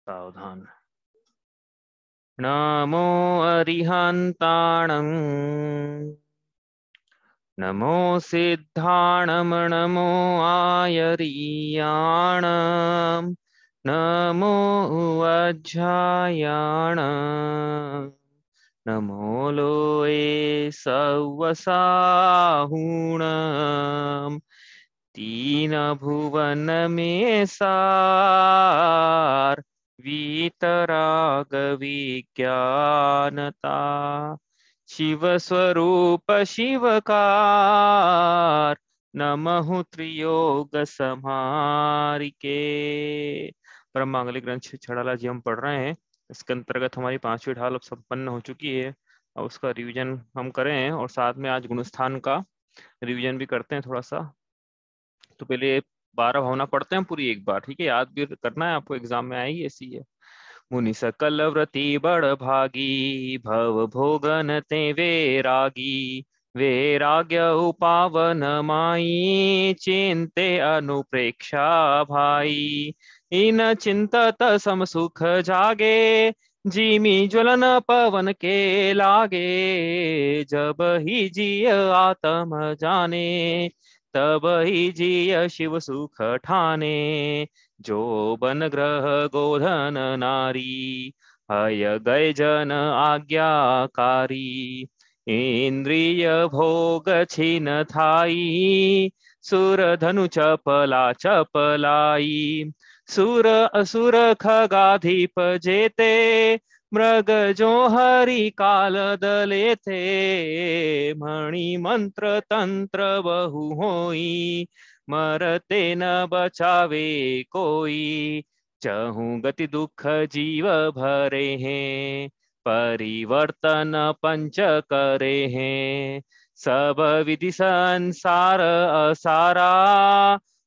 सावधान। नमो अरिहन्ताणं नमो सिद्धाणं नमो आयरीयाणं नमो वज्रायाणं नमो लोये सवसाहुणं तीन भुवन में सार वीतराग विज्ञानता शिव स्वरूप शिवकार नमः त्रियोग समारिके। परम मांगलिक ग्रंथ छड़ाला जी हम पढ़ रहे हैं। इसके अंतर्गत हमारी पांचवी ढाल अब संपन्न हो चुकी है। अब उसका रिवीजन हम करें और साथ में आज गुणस्थान का रिवीजन भी करते हैं थोड़ा सा। तो पहले 12 भावना पढ़ते हैं पूरी एक बार, ठीक है? याद भी करना है आपको, एग्जाम में आएगी ऐसी है। मुनि सकल व्रति बड़ भागी भव भोगन ते वैरागी वैराग्य उपावन माई चिंते अनुप्रेक्षा भाई इन चिंतत सम सुख जागे जिमी ज्वलन पवन के लागे जब ही जिय आत्म जाने तब ही जिय शिव सुख ठाने जो बन ग्रह गोधन नारी हय गय जन आज्ञाकारी इंद्रिय भोग छिन थाई सुर धनु चपला चपलाई सुर असुर खगाधिप जेते मृग जो हरि काल दले थे मणि मंत्र तंत्र बहु होई मरते न बचावे कोई चहु गति दुख जीव भरे हैं परिवर्तन पंच करे हैं सब विधि संसार असारा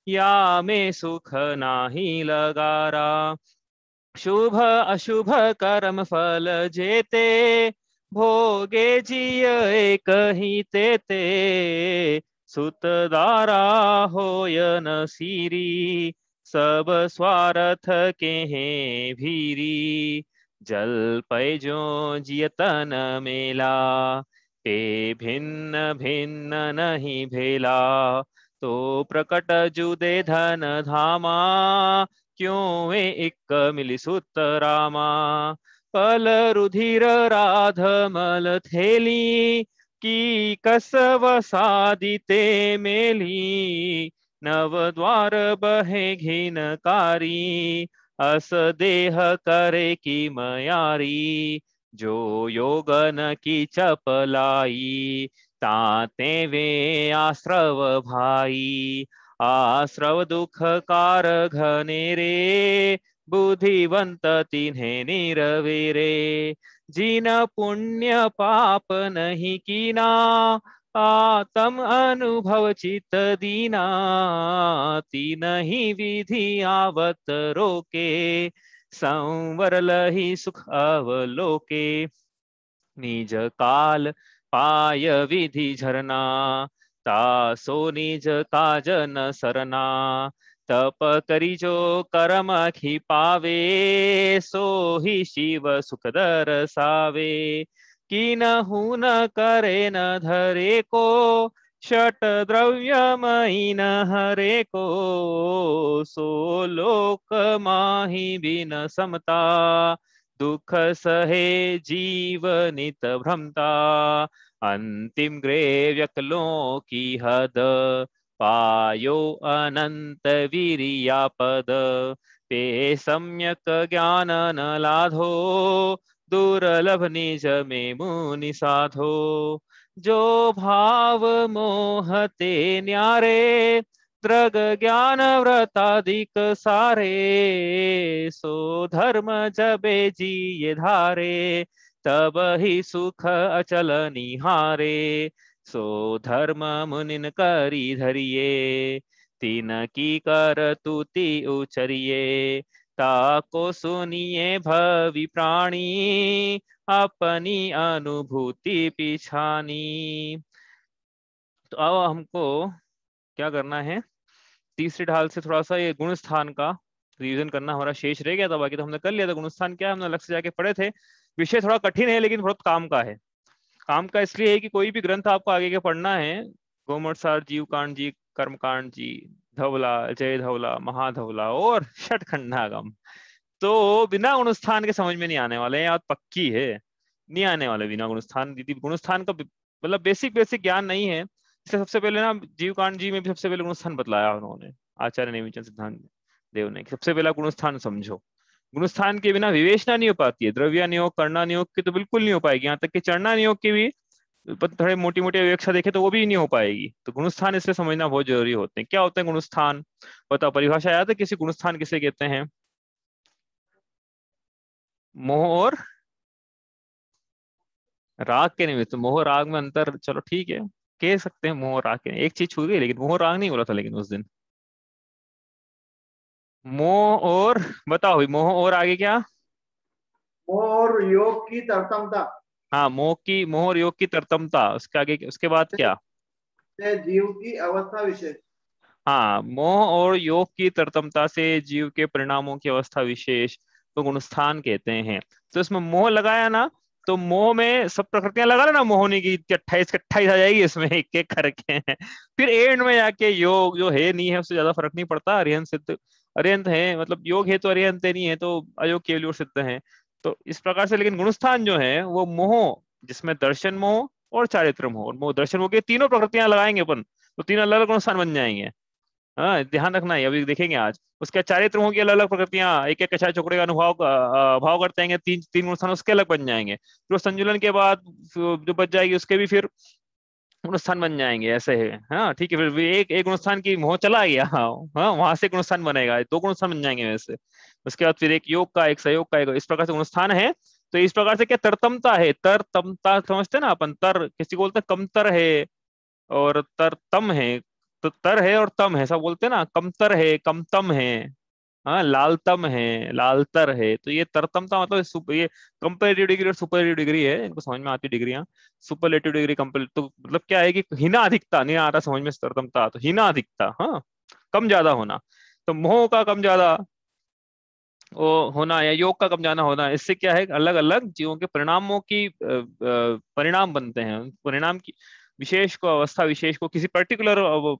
या में सुख नाही लगारा शुभ अशुभ कर्म फल जेते भोगे जिय एक ही तेते सुत दारा होय न सीरी सब स्वार्थ के हैं भीरी जल पै जो जियतन मेला पे भिन्न भिन्न नहीं भेला तो प्रकट जुदे धन धामा क्यों वे एक मिली सुत रामा पल रुधिर राध मल थेली की कसव सादिते मेली नव द्वार बहे घिनकारी अस देह करे की मयारी जो योगन की चपलाई ताते वे आश्रव भाई आश्रव दुख कार घनेरे बुद्धिवंत तिन्हें निरवेरे जिन पुण्य पाप नहीं कीना आत्म अनुभव चित दीना तीन ही विधि आवत रोके संवर लही सुख अवलोके निज काल पाय विधि झरना तासो निज काज न सरना तप करी जो कर्म खिपावे सो ही शिव सुख दरसावे किनहु न करे न धरे को षट द्रव्यमयी न हरे को सो लोक माही बिन समता दुख सहे जीव नित भ्रमता अंतिम ग्रे व्यकलों की हद पायो अनंत वीरिया पद पे सम्यक ज्ञान न लाधो दुर्लभ निज में मुनि साधो जो भाव मोहते न्यारे दृग ज्ञान व्रताधिक सारे सो धर्म जबे जिये धारे तब ही सुख अचल निहारे सो धर्म मुनिन करी धरिये तीन की कर तुति उचरिये ताको सुनिए भवि प्राणी अपनी अनुभूति पिछानी। तो अब हमको क्या करना है, तीसरी ढाल से थोड़ा सा ये गुण स्थान का रिवीजन करना हमारा शेष रह गया था, बाकी तो हमने कर लिया था। गुणस्थान क्या है, हमने अलग से जाके पढ़े थे। विषय थोड़ा कठिन है लेकिन बहुत काम का है। काम का इसलिए है कि कोई भी ग्रंथ आपको आगे के पढ़ना है, गोमटसार, जीवकांड जी, कर्मकांड जी, धवला, जय धवला, महाधवला और षटखंडागम, तो बिना गुणस्थान के समझ में नहीं आने वाले हैं, यार पक्की है, नहीं आने वाले बिना गुणस्थान। यदि गुणस्थान का मतलब बेसिक बेसिक ज्ञान नहीं है, इसलिए सबसे पहले ना जीवकांड जी में भी सबसे पहले गुणस्थान बतलाया उन्होंने, आचार्य नेमिचंद सिद्धांत देव ने, कि सबसे पहला गुणस्थान समझो। गुणस्थान के बिना विवेचना नहीं हो पाती है, द्रव्य नियोग, करना नियोग की तो बिल्कुल नहीं हो पाएगी, यहाँ तक कि चरना नियोग की भी थोड़े मोटी मोटी विवेक्षा देखे तो वो भी नहीं हो पाएगी। तो गुणस्थान इसलिए समझना बहुत जरूरी होते हैं। क्या होते हैं गुणस्थान, बताओ, परिभाषा याद है किसी गुणस्थान किसे कहते हैं? मोह और राग के निमित्त। मोह राग में अंतर, चलो ठीक है, कह सकते हैं मोह राग के, एक चीज छूट गई, लेकिन मोह राग नहीं बोला था लेकिन उस दिन। मोह और, बताओ भाई, मोह और आगे क्या? मोह और योग की तरतमता हाँ, मोह की, मोह और योग की तरतमता, उसके आगे, उसके बाद क्या? से जीव की अवस्था विशेष। हाँ, मोह और योग की तरतमता से जीव के परिणामों की अवस्था विशेष को गुणस्थान कहते हैं। तो इसमें मोह लगाया ना, तो मोह में सब प्रकृतियां लगा लेना, मोहनी की 28 28 आ जाएगी इसमें एक एक करके। फिर एंड में जाके योग जो है नहीं है उससे ज्यादा फर्क नहीं पड़ता, अरिहंत सिद्ध, अरिहंत है मतलब योग है तो अरिहंत नहीं है तो अयोग केवल और सिद्ध है। तो इस प्रकार से, लेकिन गुणस्थान जो है वो मोह, जिसमें दर्शन मोह और चारित्र मोह और मोह दर्शन मोह के तीनों प्रकृतियां लगाएंगे अपन, तो तीन अलग अलग गुणस्थान बन जाएंगे। हाँ, ध्यान रखना है, अभी देखेंगे आज। उसके चारित्र की अलग अलग प्रकृतियां, एक एक कषाय चौकड़े का अनुभाव भाव करते हैं, तीन तीन गुणस्थान उसके अलग बन जाएंगे। फिर उस संतुलन के बाद जो बच जाएगी उसके भी फिर गुणस्थान बन जाएंगे, ऐसे है। हाँ ठीक है, फिर भी एक एक गुणस्थान की मोह चला गया, हाँ हाँ, वहां से गुणस्थान बनेगा, दो गुणस्थान बन जाएंगे वैसे। उसके बाद फिर एक योग का, एक सहयोग का, एक इस प्रकार से गुणस्थान है। तो इस प्रकार से क्या तरतमता है, तरतमता समझते हैं ना अपन, तर किसी को बोलते हैं कमतर है, और तरतम है, तो तर है और तम है, सब बोलते हैं ना, कमतर है, कमतम है, हाँ लालतम है, लालतर है। तो ये तरतमता मतलब ये कंपेरेटिव डिग्री और सुपरलेटिव डिग्री है, इनको समझ में आती डिग्रियां। सुपरलेटिव डिग्री कंपेरेटिव, तो मतलब क्या है कि हीना अधिकता, नहीं आ रहा समझ में तरतमता, तो हीना अधिकता, हाँ, कम ज्यादा होना। तो मोह का कम ज्यादा वो होना, या योग का कम ज्यादा होना, इससे क्या है, अलग अलग जीवों के परिणामों की परिणाम बनते हैं, परिणाम की विशेष को, अवस्था विशेष को, किसी पर्टिकुलर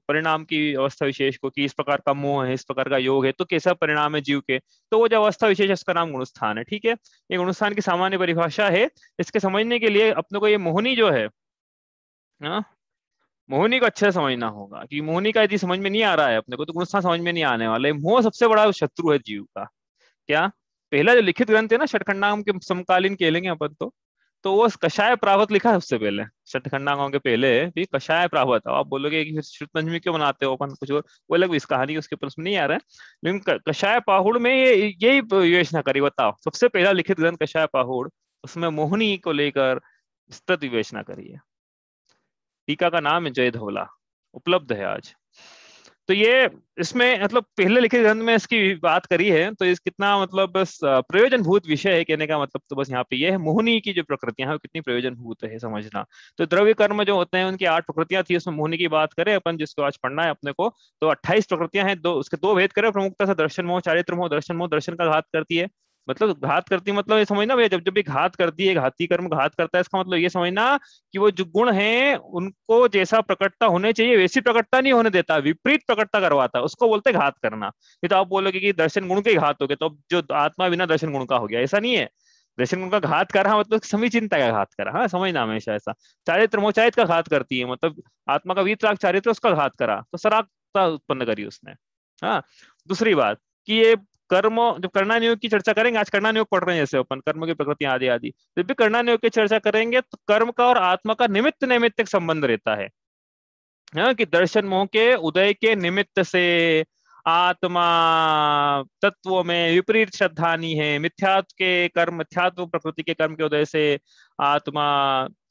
परिणाम की अवस्था विशेष को, कि इस प्रकार का मोह है, इस प्रकार का योग है, तो कैसा परिणाम है जीव के, तो वो जो अवस्था विशेष है उसका नाम गुणस्थान है। ठीक है, ये गुणस्थान की सामान्य परिभाषा है। इसके समझने के लिए अपने को ये मोहनी जो है, हाँ, मोहनी को अच्छे से समझना होगा, कि मोहनी का यदि समझ में नहीं आ रहा है अपने को, तो गुणस्थान समझ में नहीं आने वाला है। मोह सबसे बड़ा शत्रु है जीव का। क्या? पहला जो लिखित ग्रंथ है ना, षटखंडागम के समकालीन कहलेंगे अपन तो वो कषाय प्रावत लिखा है सबसे पहले। षटखंडागम के पहले भी कषाय प्रावत। अब आप बोलोगे कि फिर श्रुत पंचमी क्यों बनाते हो अपन, कुछ और वो अलग इस कहानी उसके ऊपर उसमें नहीं आ रहा है। लेकिन कषाय पाहुड़ में ये यही विवेचना करी, बताओ, सबसे पहला लिखित ग्रंथ कषाय पाहुड़, उसमें मोहिनी को लेकर विस्तृत विवेचना करी है। टीका का नाम है जय धवला, उपलब्ध है आज। तो ये इसमें मतलब पहले लिखित ग्रंथ में इसकी बात करी है, तो इस कितना मतलब बस प्रयोजनभूत विषय है, कहने का मतलब तो बस यहाँ पे ये है, मोहिनी की जो प्रकृतियां हैं वो कितनी प्रयोजनभूत है समझना। तो द्रव्य कर्म जो होते हैं उनकी 8 प्रकृतियां थी, उसमें मोहिनी की बात करें अपन, जिसको आज पढ़ना है अपने को, तो 28 प्रकृतियां हैं, दो उसके दो भेद करें प्रमुखता से, दर्शन मोह, चारित्र मोह। दर्शन मोह दर्शन का घात करती है, मतलब घात करती, मतलब ये समझना भैया, जब जब भी घात करती है, घाती कर्म घात करता है, इसका मतलब ये समझना कि वो जो गुण है उनको जैसा प्रकटता होने चाहिए वैसी प्रकटता नहीं होने देता, विपरीत प्रकटता करवाता है, उसको बोलते हैं घात करना। ये तो आप बोलोगे कि दर्शन गुण के ही घात हो गए, तो अब जो आत्मा बिना दर्शन गुण का हो गया, ऐसा नहीं है। दर्शन गुण का घात करा मतलब समीचीनता का घात करा, हाँ समझना हमेशा ऐसा। चारित्र मोचायत का घात करती है, मतलब आत्मा का वीतराग चारित्र उसका घात करा, तो सरागता उत्पन्न करी उसने। हाँ, दूसरी बात कि ये कर्म, जब कर्णा नियोग की चर्चा करेंगे, आज कर्णा नियोग पढ़ रहे हैं जैसे अपन, कर्म की प्रकृति आदि आदि, जब भी कर्णा नियोग की चर्चा करेंगे तो कर्म का और आत्मा का निमित्त नैमित्तिक संबंध रहता है। हाँ, कि दर्शन मोह के उदय के निमित्त से आत्मा तत्वों में विपरीत श्रद्धानी है, मिथ्यात्व के कर्म, मिथ्यात्व प्रकृति के कर्म के उदय से आत्मा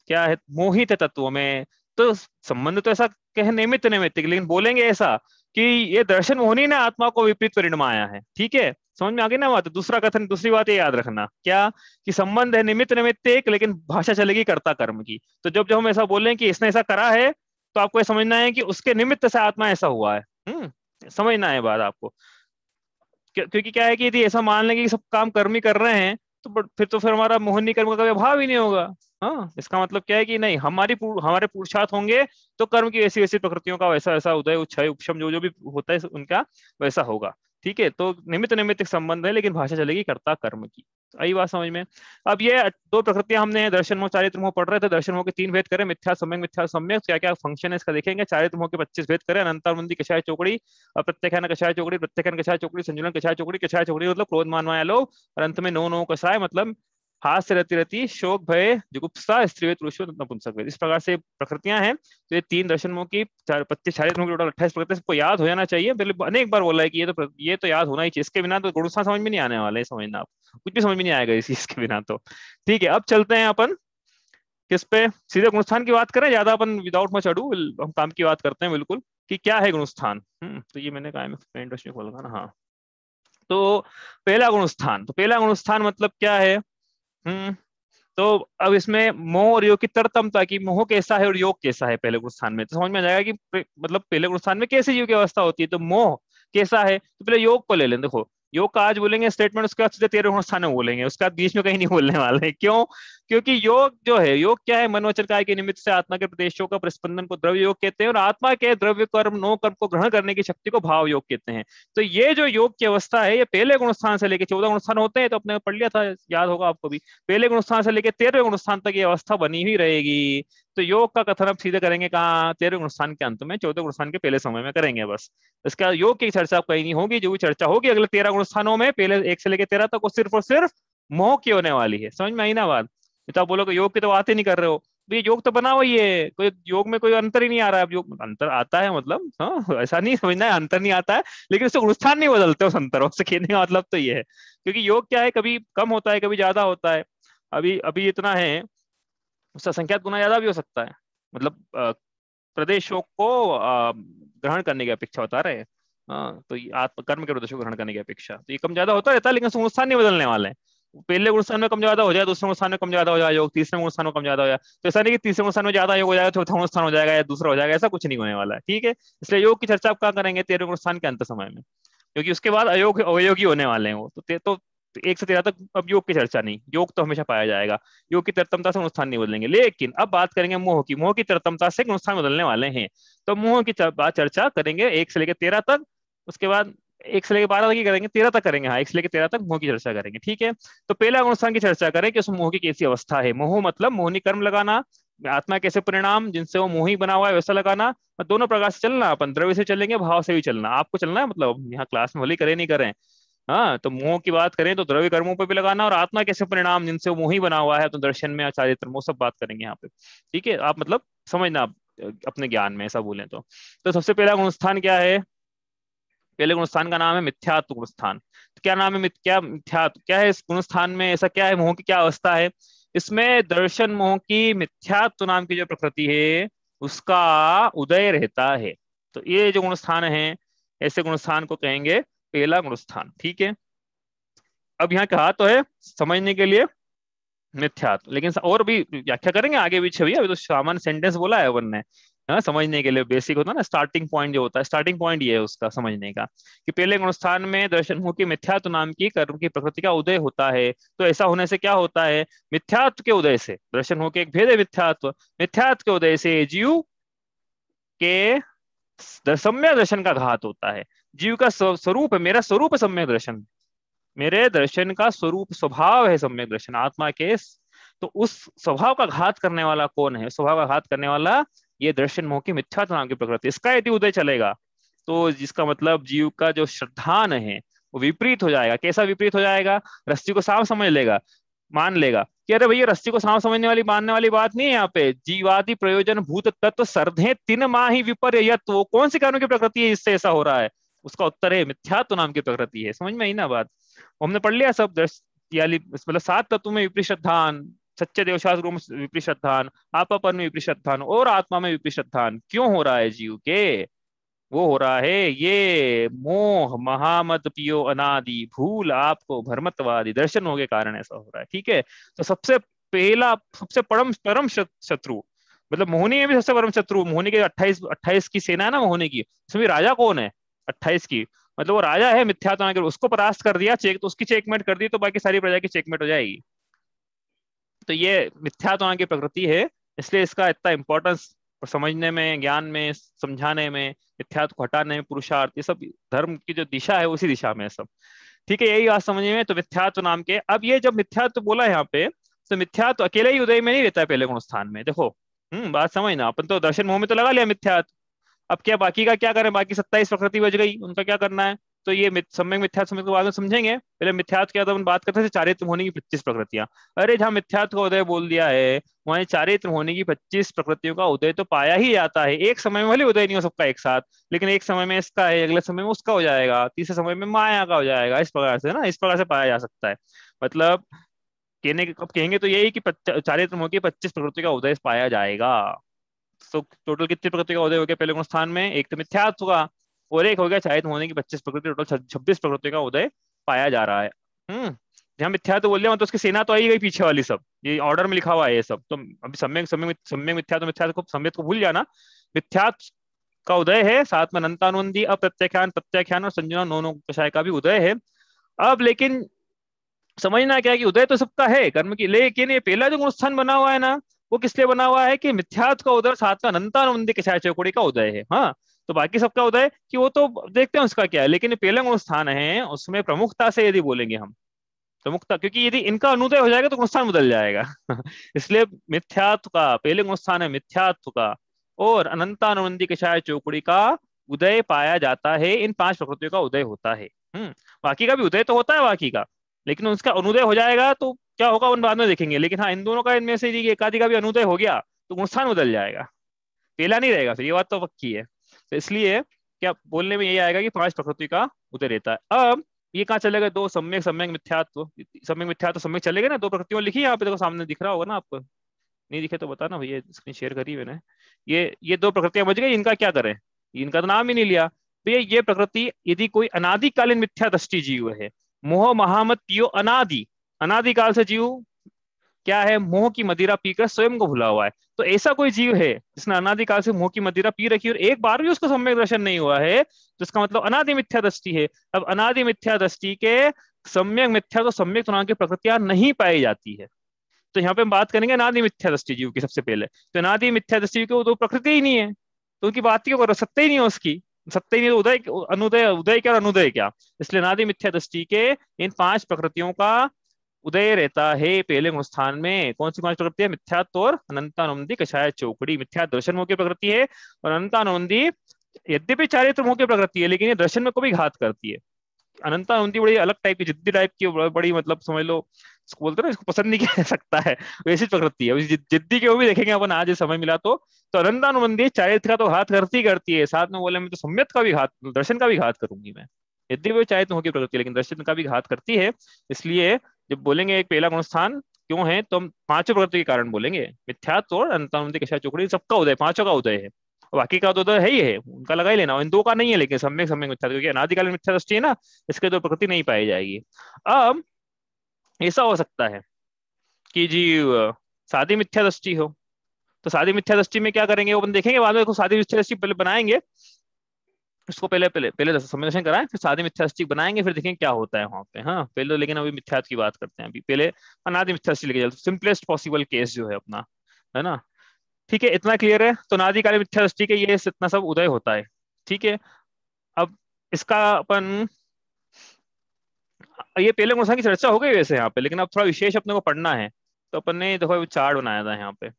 क्या है, मोहित है तत्वों में। तो संबंध तो ऐसा कहे निमित्त नैमित्तिक, लेकिन बोलेंगे ऐसा कि ये दर्शन मोहनी ने आत्मा को विपरीत परिणमाया है। ठीक है, समझ में आ गई ना बात? दूसरा कथन, दूसरी बात ये याद रखना क्या, कि संबंध है निमित्त नैमित्तिक, लेकिन भाषा चलेगी कर्ता कर्म की। तो जब जब हम ऐसा बोलें कि इसने ऐसा करा है, तो आपको ये समझना है कि उसके निमित्त से आत्मा ऐसा हुआ है। समझना है बात आपको। क्योंकि क्या है कि यदि ऐसा मान लेंगे कि सब काम कर्म ही कर रहे हैं, तो फिर तो फिर हमारा मोहनी कर्म का कभी अभाव ही नहीं होगा। हाँ, इसका मतलब क्या है कि नहीं, हमारे पुरुषार्थ होंगे तो कर्म की ऐसी ऐसी प्रकृतियों का वैसा ऐसा उदय उच्छय उपशम जो जो भी होता है उनका वैसा होगा। ठीक है, तो निमित्त निमित्त संबंध है, लेकिन भाषा चलेगी कर्ता कर्म की। तो आई बात समझ में। अब ये दो प्रकृतियां हमने दर्शन मोह चारित्र मोह पढ़ रहे थे, दर्शन मोह के 3 भेद करें, मिथ्या सम्यक क्या क्या फंक्शन है इसका देखेंगे। चारित्र मोह के 25 भेद करें, अनंतर मंदी कषाय चौकड़ी, अप्रत्यखन कषाय चौकड़ी, प्रत्यखन कषाय चौकड़ी, संजुलन कषाय चौकड़ी मतलब क्रोध मान माया लोभ, और अंत में नो नो कषाय मतलब हास्य रति रति शोक भय जुगुप्सा स्त्री पुरुष नपुंसक वेद। इस प्रकार से प्रकृतियां हैं। तो ये 3 दर्शन मोह की 25 चारित्र मोह की टोटल 28 प्रकृति सबको याद हो जाना चाहिए। पहले अनेक बार बोला है कि ये तो याद होना ही चाहिए, इसके बिना तो गुणस्थान समझ में नहीं आने वाले, समझना आप, कुछ भी समझ में नहीं आएगा इस चीज के बिना। तो ठीक है, अब चलते हैं अपन किस पे, सीधे गुणस्थान की बात करें, ज्यादा अपन विदाउट मच अडू हम काम की बात करते हैं बिल्कुल कि क्या है गुणस्थान। तो ये मैंने कहा इंटरेस्टिंग खोला ना। हाँ, तो पहला गुणस्थान, तो पहला गुणस्थान मतलब क्या है। तो अब इसमें मोह और योग की तरतमता की, मोह कैसा है और योग कैसा है पहले गुणस्थान में, तो समझ में आ जाएगा कि मतलब पहले गुणस्थान में कैसे योग की अवस्था होती है। तो मोह कैसा है, तो पहले योग को ले लें। देखो, योग का आज बोलेंगे स्टेटमेंट, उसके बाद सीधे 13 गुणस्थान में बोलेंगे, उसके बाद बीच में कहीं नहीं बोलने वाले हैं। क्यों? क्योंकि योग जो है, योग क्या है, मन वचन काय के निमित्त से आत्मा के प्रदेशों का प्रस्पंदन को द्रव्य योग कहते हैं, और आत्मा के द्रव्य कर्म नो कर्म को ग्रहण करने की शक्ति को भाव योग कहते हैं। तो ये जो योग की अवस्था है, ये पहले गुणस्थान से लेकर 14 गुणस्थान होते हैं, तो अपने पढ़ लिया था, याद होगा आपको भी। पहले गुणस्थान से लेकर 13वें गुणस्थान तक ये अवस्था बनी हुई रहेगी। तो योग का कथन अब सीधे करेंगे कहाँ, 13वें गुणस्थान के अंत में, 14वें गुणस्थान के पहले समय में करेंगे बस। इसका योग की चर्चा अब कहीं नहीं होगी, जो भी चर्चा होगी अगले 13 गुणस्थानों में, पहले 1 से लेकर 13 तक, वो सिर्फ और सिर्फ मोह की होने वाली है। समझ में आई ना बात। तो आप बोलोगे योग की तो बात ही नहीं कर रहे हो, ये योग तो बना हुई है, कोई योग में कोई अंतर ही नहीं आ रहा है। अब योग अंतर आता है मतलब, हाँ ऐसा नहीं समझना है अंतर नहीं आता है, लेकिन उससे गुणस्थान नहीं बदलते उस अंतर से, कहने का मतलब तो ये है। क्योंकि योग क्या है, कभी कम होता है कभी ज्यादा होता है। अभी अभी इतना है, उसका संख्यात गुना ज्यादा भी हो सकता है। मतलब प्रदेशों को ग्रहण करने की अपेक्षा बता रहे हैं। हाँ, तो ये आत्म कर्म के प्रदेशों को ग्रहण करने की अपेक्षा, तो ये कम ज्यादा होता रहता है, लेकिन गुणस्थान नहीं बदलने वाले हैं। पहले गुणस्थान में कम ज्यादा हो जाए, दूसरे गुणस्थान में कम ज्यादा हो जाए योग, तीसरे गुणस्थान में कम ज्यादा हो जाए, तो ऐसा नहीं कि तीसरे गुणस्थान में ज्यादा योग हो जाएगा, चौथा गुणस्थान हो जाएगा या दूसरा हो जाएगा, ऐसा कुछ नहीं होने वाला है। ठीक है, इसलिए योग की चर्चा आप कहाँ करेंगे, 13वें गुणस्थान के अंत समय में, क्योंकि उसके बाद अयोगी होने वाले हैं वो। तो 1 से 13 तक अब योग की चर्चा नहीं, योग तो हमेशा पाया जाएगा। योग की तरतमता से अनुष्ठान नहीं बदलेंगे, लेकिन अब बात करेंगे मोह की। मोह की तरतमता से अनुष्ठान बदलने वाले हैं। तो मोह की बात चर्चा करेंगे 1 से लेकर 13 तक, उसके बाद 1 से लेकर 12 तक ही करेंगे, 13 तक करेंगे। हाँ, 1 से लेकर 13 तक मोह की चर्चा करेंगे। ठीक है, तो पहला अनुष्ठान की चर्चा करें कि उस मोह की कैसी अवस्था है। मोह मतलब मोहनी कर्म लगाना, आत्मा कैसे परिणाम जिनसे वो मोही बना हुआ है वैसा लगाना। दोनों प्रकार से चलना, अपन द्रव्य से चलेंगे, भाव से भी चलना, आपको चलना है, मतलब यहाँ क्लास में भले करें नहीं करें। हाँ, तो मोह की बात करें तो द्रव्य कर्मों पे भी लगाना, और आत्मा कैसे परिणाम जिनसे वो मोही बना हुआ है, तो दर्शन में आचार्य वो सब बात करेंगे यहाँ पे। ठीक है, आप मतलब समझना आप अपने ज्ञान में ऐसा बोलें तो सबसे पहला गुणस्थान क्या है, पहले गुणस्थान का नाम है मिथ्यात्व गुणस्थान। तो क्या नाम है, क्या मिथ्यात्व क्या है इस गुणस्थान में, ऐसा क्या है, मोह की क्या अवस्था है इसमें। दर्शन मोह की मिथ्यात्व नाम की जो प्रकृति है उसका उदय रहता है। तो ये जो गुणस्थान है, ऐसे गुणस्थान को कहेंगे पहला गुणस्थान। ठीक है, अब यहाँ कहा तो है समझने के लिए मिथ्यात्व, लेकिन और भी व्याख्या करेंगे आगे पीछे भी, अभी तो सामान्य सेंटेंस बोला है अपन ने। हाँ, समझने के लिए बेसिक होता है ना, स्टार्टिंग पॉइंट जो होता है, स्टार्टिंग पॉइंट ये है उसका समझने का, कि पहले गुणस्थान में दर्शन मुख की मिथ्यात्व नाम की कर्म की प्रकृति का उदय होता है। तो ऐसा होने से क्या होता है, मिथ्यात्व के उदय से, दर्शन मुख के एक भेद है मिथ्यात्व, मिथ्यात्व के उदय से जीव के सम्यक दर्शन का घात होता है। जीव का स्वरूप है, मेरा स्वरूप है सम्यक दर्शन, मेरे दर्शन का स्वरूप स्वभाव है सम्यक दर्शन आत्मा के। तो उस स्वभाव का घात करने वाला कौन है, स्वभाव का घात करने वाला ये दर्शन मोह की मिथ्यात्व नाम की प्रकृति, इसका यदि उदय चलेगा तो जिसका मतलब जीव का जो श्रद्धान है वो विपरीत हो जाएगा। कैसा विपरीत हो जाएगा, रस्सी को सांप समझ लेगा, मान लेगा कि अरे भैया रस्सी को सांप समझने वाली मानने वाली बात नहीं है यहाँ पे, जीवादि प्रयोजन भूत तत्व सर्धे तीन माही विपर्य, तो कौन सी कानून की प्रकृति है इससे ऐसा हो रहा है। उसका उत्तर है मिथ्यात्व नाम की प्रकृति है। समझ में आई ना बात, हमने पढ़ लिया सब याली मतलब 7 तत्व में विपरीत श्रद्धान, सच्चे देवशास्त्र में विपरीत श्रद्धान, आपापन में विपरीत श्रद्धान और आत्मा में विपरीत श्रद्धान क्यों हो रहा है जीव के, वो हो रहा है ये मोह महामद पियो अनादि भूल आपको भ्रमत्वादि दर्शनों के कारण ऐसा हो रहा है। ठीक है, तो सबसे पहला सबसे परम परम शत्रु, मतलब मोहिनी में भी सबसे परम शत्रु, मोहिनी के 28 की सेना है ना मोहिनी की, उसमें राजा कौन है 28 की, मतलब वो राजा है मिथ्यात्व, अगर उसको परास्त कर दिया, चेक तो उसकी चेकमेट कर दी, तो बाकी सारी प्रजा की चेकमेट हो जाएगी। तो ये मिथ्यात्व की प्रकृति है, इसलिए इसका इतना इंपॉर्टेंस समझने में, ज्ञान में, समझाने में, मिथ्यात्व को हटाने में, पुरुषार्थ, ये सब धर्म की जो दिशा है उसी दिशा में है सब। ठीक है, यही बात समझने में। तो मिथ्यात्व नाम के, अब ये जब मिथ्यात्व बोला यहाँ पे, तो मिथ्यात्व अकेले ही उदय में नहीं रहता है पहले गुण स्थान में, देखो। बात समझना, अपन तो दर्शन मोह में तो लगा लिया मिथ्यात्व। अब क्या बाकी का क्या करें, बाकी 27 प्रकृति बच गई, उनका क्या करना है? तो ये सम्यक मिथ्यात्व समय के बाद में समझेंगे, पहले मिथ्यात्व क्या था, अपन बात करते थे चारित्र होने की 25 प्रकृतियां। अरे जहाँ मिथ्यात्व का उदय बोल दिया है, वहां चारित्र होने की 25 प्रकृतियों का उदय तो पाया ही जाता है। एक समय में भले उदय नहीं हो सबका एक साथ, लेकिन एक समय में इसका है, अगले समय में उसका हो जाएगा, तीसरे समय में माया का हो जाएगा, इस प्रकार से ना, इस प्रकार से पाया जा सकता है। मतलब कहने के कब कहेंगे तो यही कि चारित्र मोह की 25 प्रकृति का उदय पाया जाएगा। तो टोटल कितनी प्रकृति का उदय हो गया पहले गुण स्थान में? एक तो मिथ्यात्व का, और एक हो गया चारित्र होने की 25 प्रकृति, टोटल 26 प्रकृति का उदय पाया जा रहा है। जहाँ मिथ्यात्व बोल दिया तो उसकी सेना तो आई गई पीछे वाली सब, ये ऑर्डर में लिखा हुआ है ये सब। तो अभी सम्यक सम्यक सम्यक मिथ्यात्व, मिथ्यात्व को सम्यक को भूल जाना। मिथ्यात्व का उदय है, साथ में अनंतानुबंधी, अप्रत्याख्यान, प्रत्याख्यान और संजना, नौ कषाय का भी उदय है। अब लेकिन समझना क्या है कि उदय तो सबका है कर्म की, लेकिन ये पहला जो गुणस्थान बना हुआ है ना, वो किस लिए बना हुआ है कि मिथ्यात्व का उदय, साथ में अनंतानुबंधी के चौकड़ी का उदय है। हाँ, तो बाकी सबका उदय कि वो तो देखते हैं उसका क्या है, लेकिन ये पहला गुणस्थान है, उसमें प्रमुखता से यदि बोलेंगे हम, प्रमुखता, क्योंकि यदि इनका अनुदय हो जाएगा तो गुणस्थान बदल जाएगा। इसलिए मिथ्यात्व का पहले गुणस्थान है मिथ्यात्व का, और अनंतानुबंधी के चौकड़ी का उदय पाया जाता है, इन 5 प्रकृतियों का उदय होता है। बाकी का भी उदय तो होता है बाकी का, लेकिन उसका अनुदय हो जाएगा तो क्या होगा उन बाद में देखेंगे। लेकिन हाँ, इन दोनों का, इनमें से यदि एकादि का भी अनुदय हो गया तो गुणस्थान बदल जाएगा, पहला नहीं रहेगा फिर, ये बात तो पक्की है। तो इसलिए क्या बोलने में यही आएगा कि 5 प्रकृति का उदय रहता है। अब ये कहाँ चलेगा, दो सम्यक सम्यक मिथ्यात्व, सम्यक मिथ्यात्व सम्यक चलेगा ना, 2 प्रकृतियों लिखी है यहाँ पे, देखो सामने दिख रहा होगा ना आपको, नहीं दिखे तो बताना भैया, स्क्रीन शेयर करी मैंने। ये 2 प्रकृतियां बच गई, इनका क्या करें, इनका तो नाम ही नहीं लिया। तो ये प्रकृति यदि कोई अनादिकालीन मिथ्या दृष्टि जीव है, मोह महामत पियो अनादि, अनादिकाल से जीव क्या है, मोह की मदिरा पीकर स्वयं को भुला हुआ है। तो ऐसा कोई जीव है जिसने अनादिकाल से मोह की मदिरा पी रखी और एक बार भी उसको सम्यक दर्शन नहीं हुआ है, तो इसका मतलब अनादि मिथ्या दृष्टि है। अब अनादि मिथ्या दृष्टि के सम्यक मिथ्या तो सम्यक नाम की प्रकृतियां नहीं पाई जाती है। तो यहाँ पे हम बात करेंगे अनादि मिथ्या दृष्टि जीव की सबसे पहले। तो अनादि मिथ्या दृष्टि की वो तो प्रकृति ही नहीं है, तो उनकी बात क्यों करो, सत्य ही नहीं है उसकी, सत्य ही नहीं तो उदय, अनुदय, उदय क्या और अनुदय क्या? इसलिए अनादि मिथ्या दृष्टि के इन 5 प्रकृतियों का उदय रहता है पहले गुणस्थान में। कौन सी 5 प्रकृति है? मिथ्यात्व और अनंतानुबंधी कषाय चौकड़ी। मिथ्या दर्शन मोह की प्रकृति है, और अनंतानुबंधी यद्यपि चारित्र मोह की प्रकृति है, लेकिन ये दर्शन में को भी घात करती है। अनंतानुबंधी बड़ी अलग टाइप की, जिद्दी टाइप की, बड़ी मतलब समझ लो, इसको बोलते हैं ना, इसको पसंद नहीं किया जा सकता है, वैसी प्रकृति है। जिद्दी के वो भी देखेंगे अपन आज समय मिला तो अनंतानुबंधी चारित्र का तो घात करती करती है, साथ में बोले मैं तो सम्यक का भी घात, दर्शन का भी घात करूंगी मैं। यद्यपि वो चारित्र मोह की प्रकृति है, लेकिन दर्शन का भी घात करती है। इसलिए जब बोलेंगे एक पहला गुण स्थान क्यों है, तो हम 5 प्रकृति के कारण बोलेंगे, मिथ्यात्व और अनंतानुबंधी कषाय चौकड़ी, सबका उदय, 5 का उदय है। और बाकी का तो उदय है ही है, उनका लगा ही लेना, इन 2 का नहीं है, लेकिन सम्यक सम्यक मिथ्या, क्योंकि अनादिकालीन मिथ्या दृष्टि है ना, इसके तो प्रकृति नहीं पाई जाएगी। अब ऐसा हो सकता है कि जी सादी मिथ्या दृष्टि हो, तो सादी मिथ्या दृष्टि में क्या करेंगे वो अपन देखेंगे बाद में, सादी मिथ्या दृष्टि पहले बनाएंगे, उसको पहले पहले पहले सम्मेलन कराएं, फिर सादी मिथ्यादृष्टि बनाएंगे, फिर देखेंगे क्या होता है वहां पे। हाँ पहले तो, लेकिन अभी मिथ्यात्व की बात करते हैं, अभी पहले अनादि मिथ्यादृष्टि लेके चलते, सिंपलेस्ट पॉसिबल केस जो है अपना, है ना। ठीक है, इतना क्लियर है। तो अनादिकालीन मिथ्यादृष्टि के ये इतना सब उदय होता है। ठीक है, अब इसका अपन, ये पहले गुण की चर्चा हो गई वैसे यहाँ पे, लेकिन अब थोड़ा विशेष अपने को पढ़ना है। तो अपन ने देखो चार्ट बनाया था यहाँ पे।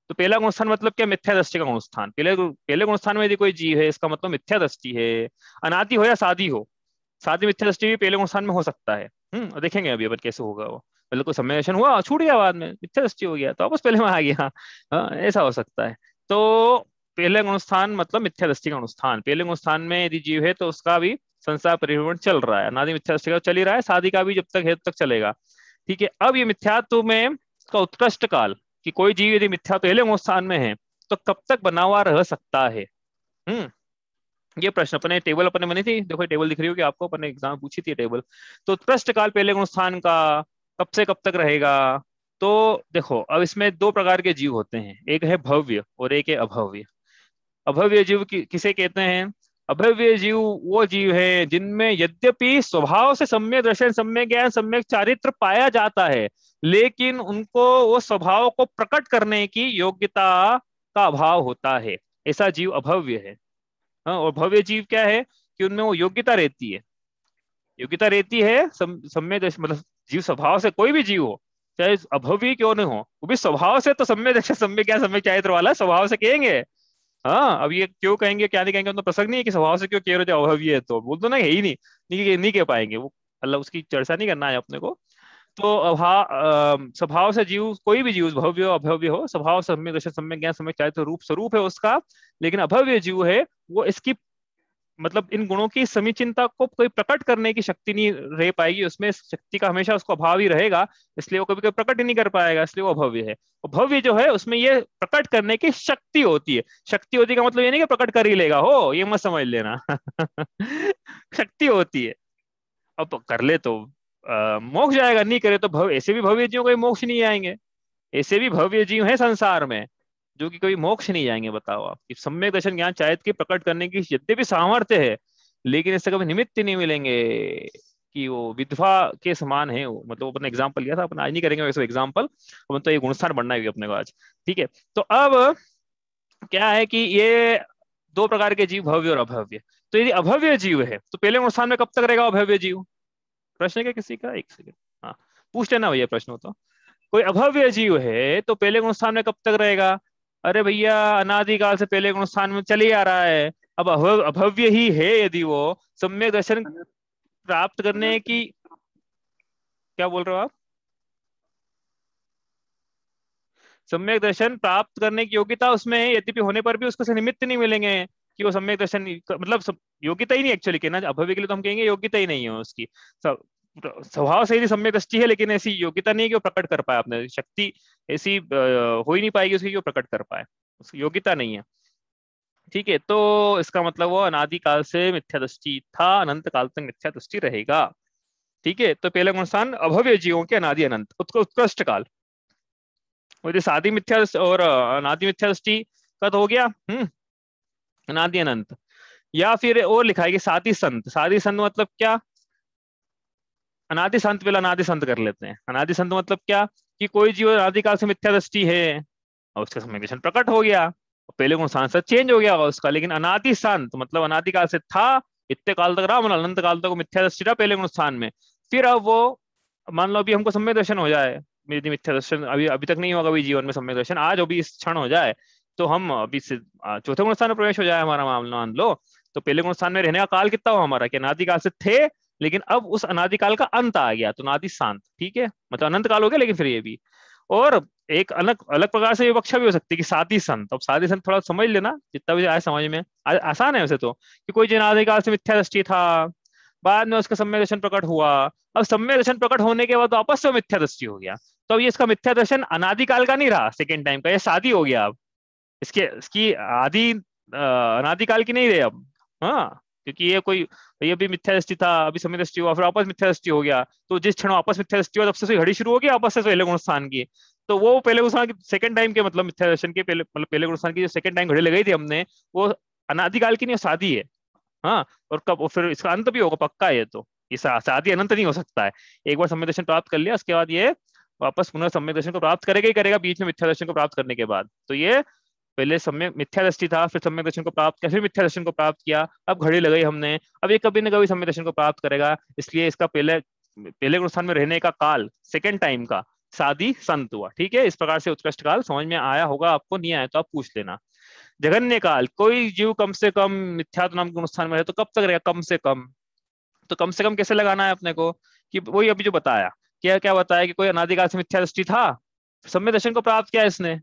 तो पहला गुणस्थान मतलब क्या, मिथ्या दृष्टि का गुणस्थान। पहले पहले गुणस्थान में यदि कोई जीव है, इसका मतलब मिथ्या दृष्टि है, अनादि हो या सादी हो। सादी मिथ्या दृष्टि भी पहले गुणस्थान में हो सकता है। और देखेंगे अभी अपन कैसे होगा वो, पहले कोई सम्मेलन हुआ छूट गया, बाद में मिथ्या दृष्टि हो गया तो वापस पहले में आ गया। हाँ ऐसा हो सकता है। तो पहले गुणस्थान मतलब मिथ्या दृष्टि का गुणस्थान, पहले गुणस्थान में यदि जीव है तो उसका भी संसार परिभ्रमण चल रहा है, अनादि मिथ्या दृष्टि का चल ही रहा है, शादी का भी जब तक है तब तक चलेगा। ठीक है, अब ये मिथ्यात्व में इसका उत्कृष्ट काल, कि कोई जीव यदि मिथ्या पहले स्थान में है तो कब तक बना हुआ रह सकता है। हम्म ये प्रश्न अपने टेबल अपने बनी थी, देखो टेबल दिख रही होगी आपको, अपने एग्जाम में पूछी थी टेबल। तो उत्कृष्ट काल पहले गुण स्थान का कब से कब तक रहेगा? तो देखो अब इसमें 2 प्रकार के जीव होते हैं, एक है भव्य और एक है अभव्य। अभव्य जीव किसे कहते हैं? अभव्य जीव वो जीव है जिनमें यद्यपि स्वभाव से सम्यक दर्शन, सम्यक ज्ञान, सम्यक चारित्र पाया जाता है, लेकिन उनको वो स्वभाव को प्रकट करने की योग्यता का अभाव होता है। ऐसा जीव अभव्य है। हाँ, और भव्य जीव क्या है कि उनमें वो योग्यता रहती है। योग्यता रहती है सम्यक मतलब जीव स्वभाव से, कोई भी जीव हो चाहे अभव्य क्यों नहीं हो, वो भी स्वभाव से तो सम्यक दर्शन, सम्यक ज्ञान, सम्यक चारित्र वाला स्वभाव से कहेंगे। हाँ, अब ये क्यों कहेंगे क्या नहीं कहेंगे, तो प्रसंग नहीं है कि स्वभाव से क्यों कह रहे हो जो अभावी है, तो बोल दो ना है ही नहीं, नहीं कह पाएंगे वो। मतलब उसकी चर्चा नहीं करना है अपने को। तो स्वभाव से जीव, कोई भी जीव भव्य हो अभव्य हो, स्वभाव से सम्यक दर्शन, सम्यक ज्ञान, सम्यक चारित्र रूप स्वरूप है उसका। लेकिन अभव्य जीव है वो इसकी मतलब इन गुणों की समीचीनता को कोई प्रकट करने की शक्ति नहीं रह पाएगी उसमें, इस शक्ति का हमेशा उसको अभाव ही रहेगा, इसलिए वो कभी कभी प्रकट ही नहीं कर पाएगा, इसलिए वो अभव्य है। और भव्य जो है उसमें ये प्रकट करने की शक्ति होती है। शक्ति होती का मतलब ये नहीं कि प्रकट कर ही लेगा हो, ये मत समझ लेना। शक्ति होती है। अब कर ले तो मोक्ष जाएगा, नहीं करे तो भव, ऐसे भी भव्य जीवों को मोक्ष नहीं आएंगे। ऐसे भी भव्य जीव हैं संसार में जो कि कभी मोक्ष नहीं जाएंगे। बताओ आप कि सम्यक दर्शन ज्ञान चारित्र की प्रकट करने की यद्यपि सामर्थ्य है, लेकिन इससे कभी निमित्त ही नहीं मिलेंगे कि वो विधवा के समान है वो। मतलब अपने एग्जाम्पल लिया था, अपन आज नहीं करेंगे वैसे एग्जाम्पल, अपन तो ये गुणस्थान बढ़ना है अपने को आज। ठीक है, तो अब क्या है कि ये दो प्रकार के जीव, भव्य और अभव्य। तो यदि अभव्य जीव है तो पहले गुणस्थान में कब तक रहेगा अभव्य जीव? प्रश्न है क्या किसी का? एक सेकंड, हाँ पूछ लेना भैया प्रश्न हो तो। कोई अभव्य जीव है तो पहले गुण स्थान में कब तक रहेगा? अरे भैया अनादिकाल से पहले गुण स्थान में चल ही आ रहा है। अब अभव्य ही है यदि वो सम्यक दर्शन प्राप्त करने की, क्या बोल रहे हो आप? सम्यक दर्शन प्राप्त करने की योग्यता उसमें है, यद्यपि होने पर भी उसको से निमित्त नहीं मिलेंगे कि वो सम्यक दर्शन मतलब योग्यता ही नहीं एक्चुअली कहना अभव्य के लिए, तो हम कहेंगे योग्यता ही नहीं है उसकी। स्वभाव से ही सम्यक दृष्टि है, लेकिन ऐसी योग्यता नहीं है कि वो प्रकट कर पाए अपने शक्ति, ऐसी हो ही नहीं पाएगी उसकी कि वो प्रकट कर पाए, उसकी योग्यता नहीं है। ठीक है, तो इसका मतलब वो अनादिकाल से मिथ्या दृष्टि था, अनंत काल तक मिथ्या दृष्टि रहेगा। ठीक है, तो पहला गुणस्थान अभव्य जीवों के अनादि अनंत उत्कृष्ट काल। और ये सादी मिथ्या और अनादि मिथ्या दृष्टि का तो हो गया। अनादि अनंत। या फिर और लिखा है कि सादी संत। सादी संत मतलब क्या? अनादि संत, पहले अनादि संत कर लेते हैं। अनादि संत मतलब क्या कि कोई जीव अनादिकाल से मिथ्या दृष्टि है और उसका समय विषय प्रकट हो गया, पहले गुण सांसद चेंज हो गया होगा उसका, लेकिन अनादि संत मतलब अनादिकाल से था, इतने काल तक रहा, मतलब अनंत काल तक मिथ्या दृष्टि रहा पहले गुण स्थान में। फिर अब वो मान लो अभी हमको सम्यक दर्शन हो जाए, मेरी मिथ्या दर्शन अभी अभी तक नहीं होगा अभी जीवन में सम्यक दर्शन, आज अभी इस क्षण हो जाए, तो हम अभी से चौथे गुण स्थान में प्रवेश हो जाए हमारा मामला मान लो, तो पहले गुण स्थान में रहने का काल कितना हुआ हमारा कि अनादिकाल से थे, लेकिन अब उस अनादिकाल का अंत आ गया तो अनादि शांत। ठीक है, मतलब अनंत काल हो गया, लेकिन फिर ये भी। और एक अलग अलग प्रकार से विवक्षा भी हो सकती है कि साधी संत। अब साधी संत थोड़ा समझ लेना जितना भी आए समझ में, आसान है वैसे तो, कि कोई जिन अनादिकाल से मिथ्या दृष्टि था, बाद में उसका सम्यक दर्शन प्रकट हुआ, अब सम्यक दर्शन प्रकट होने के बाद वापस से मिथ्या दृष्टि हो गया, तो अब ये इसका मिथ्या दर्शन अनादिकाल का नहीं रहा सेकेंड टाइम का, ये शादी हो गया अब, इसके इसकी आदि अनादिकाल की नहीं रहे अब। हाँ, क्योंकि ये कोई, ये भी मिथ्या दृष्टि था, अभी सम्यक दृष्टि हुआ, फिर वापस मिथ्या दृष्टि हो गया, तो जिस क्षण वापस मिथ्या दृष्टि हुआ तब से घड़ी शुरू हो गई वापस से पहले गुण स्थान की। तो वो पहले गुण स्थान की सेकंड टाइम के मतलब मिथ्या दर्शन के पहले मतलब पहले गुण स्थान की जो सेकंड टाइम घड़ी लगाई थी हमने, वो अनादिकाल की नहीं, शादी है। हाँ, और कब फिर इसका अंत भी होगा पक्का है, ये तो ये शादी अनंत नहीं हो सकता है। एक बार सम्यक दर्शन प्राप्त कर लिया उसके बाद ये वापस पुनः सम्यक दर्शन को प्राप्त करेगा ही करेगा, बीच में मिथ्या दर्शन को प्राप्त करने के बाद। तो ये पहले सम्यक मिथ्या दृष्टि था, फिर सम्यक दर्शन को प्राप्त किया, फिर मिथ्या दर्शन को प्राप्त किया, अब घड़ी लगाई हमने, अब ये कभी न कभी सम्यक दर्शन को प्राप्त करेगा, इसलिए इसका पहले पहले स्थान में रहने का काल सेकंड टाइम का सादी संत हुआ। ठीक है, इस प्रकार से उत्कृष्ट काल समझ में आया होगा आपको, नहीं आया तो आप पूछ लेना। जघन्य काल, कोई जीव कम से कम मिथ्यात्व नाम गुण स्थान में रहे तो कब तक रहेगा कम से कम? तो कम से कम कैसे लगाना है अपने को कि वही अभी जो बताया, क्या क्या बताया कि कोई अनादिकाल से मिथ्या दृष्टि था, सम्यक दर्शन को प्राप्त किया इसने,